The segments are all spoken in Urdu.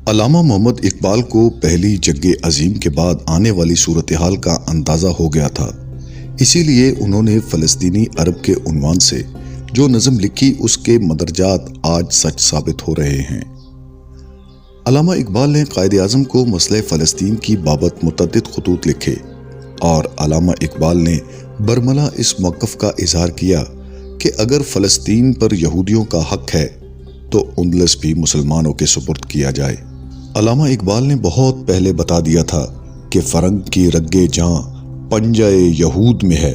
علامہ محمد اقبال کو پہلی جنگ عظیم کے بعد آنے والی صورتحال کا اندازہ ہو گیا تھا، اسی لیے انہوں نے فلسطینی عرب کے عنوان سے جو نظم لکھی اس کے مدرجات آج سچ ثابت ہو رہے ہیں۔ علامہ اقبال نے قائد اعظم کو مسئلہ فلسطین کی بابت متعدد خطوط لکھے اور علامہ اقبال نے برملا اس موقف کا اظہار کیا کہ اگر فلسطین پر یہودیوں کا حق ہے تو اندلس بھی مسلمانوں کے سپرد کیا جائے۔ علامہ اقبال نے بہت پہلے بتا دیا تھا کہ فرنگ کی رگ جاں پنجہ یہود میں ہے،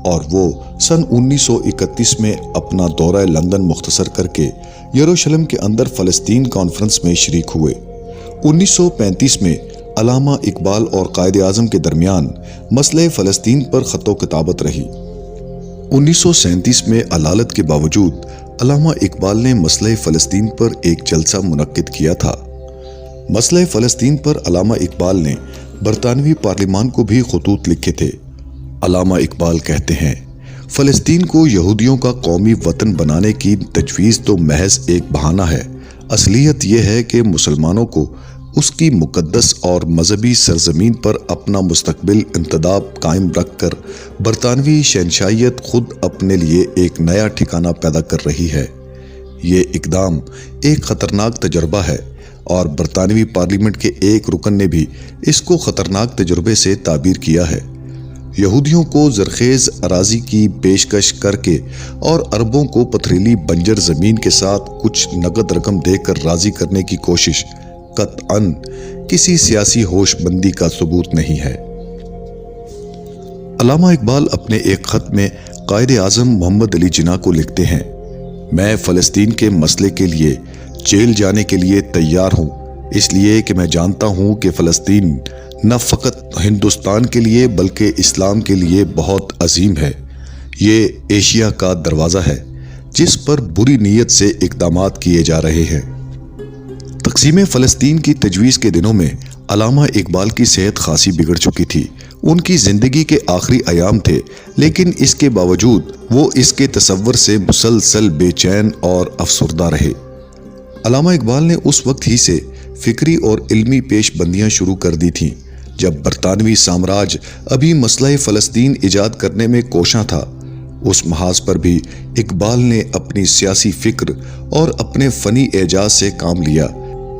اور وہ سن 1931 میں اپنا دورہ لندن مختصر کر کے یروشلم کے اندر فلسطین کانفرنس میں شریک ہوئے۔ 1935 میں علامہ اقبال اور قائد اعظم کے درمیان مسئلہ فلسطین پر خط و کتابت رہی۔ 1937 میں علالت کے باوجود علامہ اقبال نے مسئلہ فلسطین پر ایک جلسہ منعقد کیا تھا۔ مسئلہ فلسطین پر علامہ اقبال نے برطانوی پارلیمان کو بھی خطوط لکھے تھے۔ علامہ اقبال کہتے ہیں، فلسطین کو یہودیوں کا قومی وطن بنانے کی تجویز تو محض ایک بہانہ ہے، اصلیت یہ ہے کہ مسلمانوں کو اس کی مقدس اور مذہبی سرزمین پر اپنا مستقبل انتداب قائم رکھ کر برطانوی شہنشاہیت خود اپنے لیے ایک نیا ٹھکانہ پیدا کر رہی ہے۔ یہ اقدام ایک خطرناک تجربہ ہے اور برطانوی پارلیمنٹ کے ایک رکن نے بھی اس کو خطرناک تجربے سے تعبیر کیا ہے۔ یہودیوں کو زرخیز اراضی کی پیشکش کر کے اور عربوں کو پتھریلی بنجر زمین کے ساتھ کچھ نقد رقم دے کر راضی کرنے کی کوشش قطعاً کسی سیاسی ہوش مندی کا ثبوت نہیں ہے۔ علامہ اقبال اپنے ایک خط میں قائد اعظم محمد علی جناح کو لکھتے ہیں، میں فلسطین کے مسئلے کے لیے جیل جانے کے لیے تیار ہوں، اس لیے کہ میں جانتا ہوں کہ فلسطین نہ فقط ہندوستان کے لیے بلکہ اسلام کے لیے بہت عظیم ہے۔ یہ ایشیا کا دروازہ ہے جس پر بری نیت سے اقدامات کیے جا رہے ہیں۔ تقسیم فلسطین کی تجویز کے دنوں میں علامہ اقبال کی صحت خاصی بگڑ چکی تھی۔ ان کی زندگی کے آخری ایام تھے، لیکن اس کے باوجود وہ اس کے تصور سے مسلسل بے چین اور افسردہ رہے۔ علامہ اقبال نے اس وقت ہی سے فکری اور علمی پیش بندیاں شروع کر دی تھیں جب برطانوی سامراج ابھی مسئلہ فلسطین ایجاد کرنے میں کوشاں تھا۔ اس محاذ پر بھی اقبال نے اپنی سیاسی فکر اور اپنے فنی اعجاز سے کام لیا،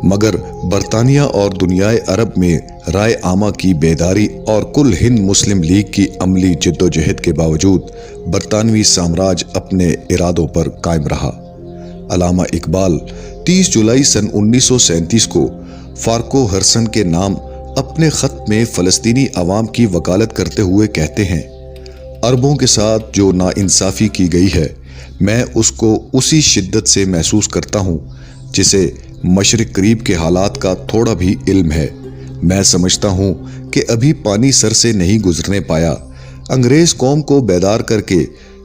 مگر برطانیہ اور دنیائے عرب میں رائے عامہ کی بیداری اور کل ہند مسلم لیگ کی عملی جدوجہد کے باوجود برطانوی سامراج اپنے ارادوں پر قائم رہا۔ علامہ اقبال 30 جولائی سن 1937 کو فارکو ہرسن کے نام اپنے خط میں فلسطینی عوام کی وکالت کرتے ہوئے کہتے ہیں، عربوں کے ساتھ جو ناانصافی کی گئی ہے، میں اس کو اسی شدت سے محسوس کرتا ہوں جسے مشرق قریب کے حالات کا تھوڑا بھی علم ہے۔ میں سمجھتا ہوں کہ ابھی پانی سر سے نہیں گزرنے پایا۔ انگریز قوم کو بیدار کر کے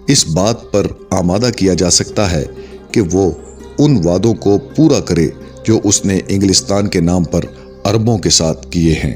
اس بات پر آمادہ کیا جا سکتا ہے کہ وہ ان وعدوں کو پورا کرے جو اس نے انگلستان کے نام پر عربوں کے ساتھ کیے ہیں۔